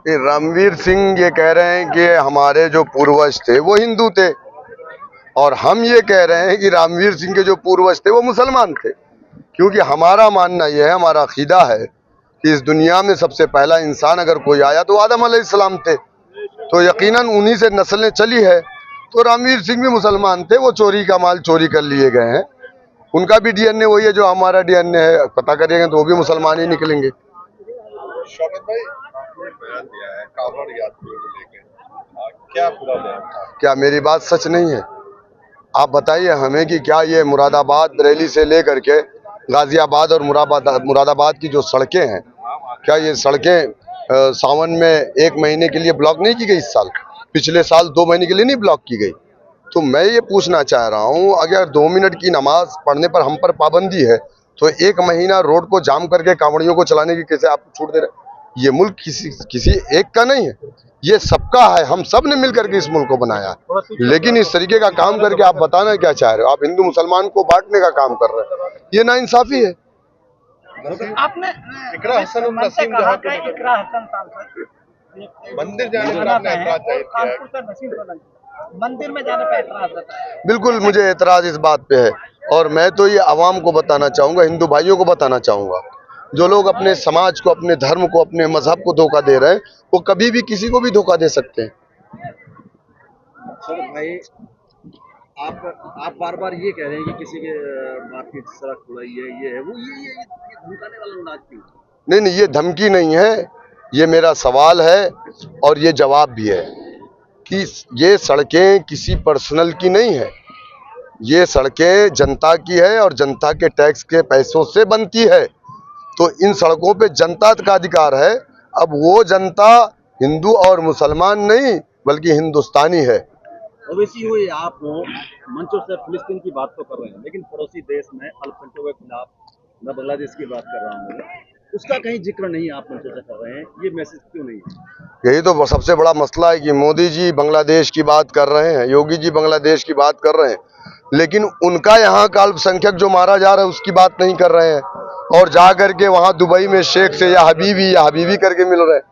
कि रणवीर सिंह ये कह रहे हैं कि हमारे जो पूर्वज थे वो हिंदू थे, और हम ये कह रहे हैं कि रणवीर सिंह के जो पूर्वज थे वो मुसलमान थे। क्योंकि हमारा मानना यह है, हमारा अकीदा है कि इस दुनिया में सबसे पहला इंसान अगर कोई आया तो आदम अलैहिस्सलाम थे, तो यकीनन उन्हीं से नस्लें चली है। तो रणवीर सिंह भी मुसलमान थे, वो चोरी का माल चोरी कर लिए गए हैं, उनका भी डीएनए वही है जो हमारा डीएनए है, पता करिएगा तो वो भी मुसलमान ही निकलेंगे। शौकत भाई, आपने बयान दिया है कांवड़ यात्रियों को लेकर, क्या पूरा बयान था? क्या मेरी बात सच नहीं है? आप बताइए हमें कि क्या ये मुरादाबाद बरेली से लेकर के गाजियाबाद और मुरादाबाद की जो सड़कें हैं, क्या ये सड़कें सावन में 1 महीने के लिए ब्लॉक नहीं की गई? इस साल, पिछले साल 2 महीने के लिए नहीं ब्लॉक की गई? तो मैं ये पूछना चाह रहा हूँ, अगर 2 मिनट की नमाज पढ़ने पर हम पर पाबंदी है, तो 1 महीना रोड को जाम करके कांवड़ियों को चलाने की कैसे आप छूट दे रहे? ये मुल्क किसी एक का नहीं है, ये सबका है, हम सब ने मिलकर के इस मुल्क को बनाया है। लेकिन इस तरीके का काम करके आप बताना क्या चाह रहे हो? आप हिंदू मुसलमान को बांटने का काम कर रहे हैं, ये नाइंसाफी है। आपने इकरा हसन नसीम जहाँ पे इकरा हसन सांसद मंदिर जाने पर आपने ऐतराज जाहिर किया है। कानपुर से नसीम सोलंकी मंदिर में जाने पर ऐतराज बताया। बिल्कुल मुझे एतराज इस बात पे है, और मैं तो ये आवाम को बताना चाहूँगा, हिंदू भाइयों को बताना चाहूँगा, जो लोग अपने समाज को, अपने धर्म को, अपने मजहब को धोखा दे रहे हैं, वो कभी भी किसी को भी धोखा दे सकते हैं। सर भाई, आप बार बार ये कह रहे हैं कि किसी के बाप की सड़क खुलाई है, ये है वो, ये धमकाने वाला अंदाज क्यों? नहीं, ये धमकी नहीं है, ये मेरा सवाल है और ये जवाब भी है कि ये सड़कें किसी पर्सनल की नहीं है, ये सड़कें जनता की है और जनता के टैक्स के पैसों से बनती है। तो इन सड़कों पे जनता का अधिकार है। अब वो जनता हिंदू और मुसलमान नहीं बल्कि हिंदुस्तानी है। ओवैसी हुई आप मंचों से फिलिस्तीन की बात तो कर रहे हैं, लेकिन पड़ोसी देश में अल्पसंख्यकों के खिलाफ, मैं बांग्लादेश की बात कर रहा हूँ, उसका कहीं जिक्र नहीं आप मंचों से कर रहे हैं, ये मैसेज क्यों नहीं है? यही तो सबसे बड़ा मसला है कि मोदी जी बांग्लादेश की बात कर रहे हैं, योगी जी बांग्लादेश की बात कर रहे हैं, लेकिन उनका यहाँ का अल्पसंख्यक जो मारा जा रहा है उसकी बात नहीं कर रहे हैं, और जा करके वहाँ दुबई में शेख से या हबीबी करके मिल रहे हैं।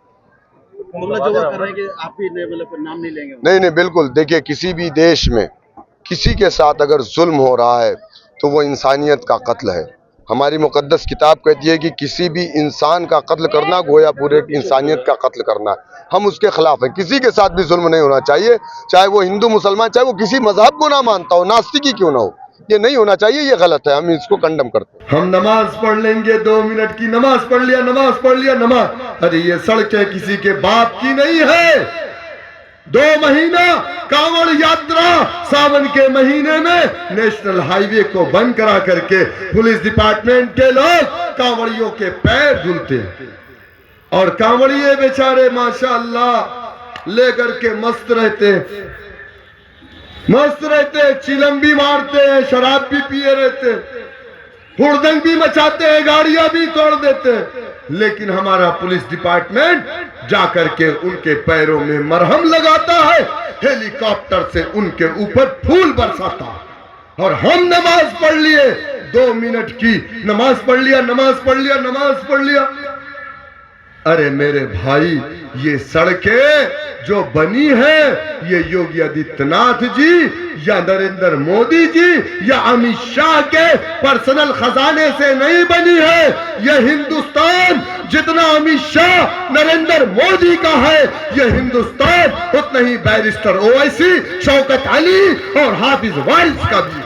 जो कर रहे हैं कि आप भी नाम नहीं लेंगे? नहीं, बिल्कुल। देखिए, किसी भी देश में किसी के साथ अगर जुल्म हो रहा है तो वो इंसानियत का कत्ल है। हमारी मुकद्दस किताब कहती है कि किसी भी इंसान का कत्ल करना गोया पूरे इंसानियत का कत्ल करना है। हम उसके खिलाफ हैं, किसी के साथ भी जुल्म नहीं होना चाहिए, चाहे वो हिंदू मुसलमान, चाहे वो किसी मजहब को ना मानता हो, नास्तिक ही क्यों ना हो, ये नहीं होना चाहिए, ये गलत है, हम इसको कंडम करते हैं। हम नमाज पढ़ लेंगे, 2 मिनट की नमाज पढ़ लिया, नमाज। अरे ये सड़कें किसी के बाप की नहीं है। 2 महीना कांवड़ यात्रा सावन के महीने में नेशनल हाईवे को बंद करा करके पुलिस डिपार्टमेंट के लोग कांवड़ियों के पैर धुलते हैं, और कांवड़िये बेचारे माशाअल्लाह लेकर के मस्त रहते, चिलम भी मारते हैं, शराब भी पिए रहते, हुड़दंग भी मचाते हैं, गाड़ियां भी तोड़ देते हैं, लेकिन हमारा पुलिस डिपार्टमेंट जाकर के उनके पैरों में मरहम लगाता है, हेलीकॉप्टर से उनके ऊपर फूल बरसाता है। और हम नमाज पढ़ लिए, 2 मिनट की नमाज पढ़ लिया। अरे मेरे भाई, ये सड़कें जो बनी है, ये योगी आदित्यनाथ जी या नरेंद्र मोदी जी या अमित शाह के पर्सनल खजाने से नहीं बनी है। ये हिंदुस्तान जितना अमित शाह नरेंद्र मोदी का है, ये हिंदुस्तान उतना ही बैरिस्टर ओवैसी, शौकत अली और हाफिज वारिस का भी।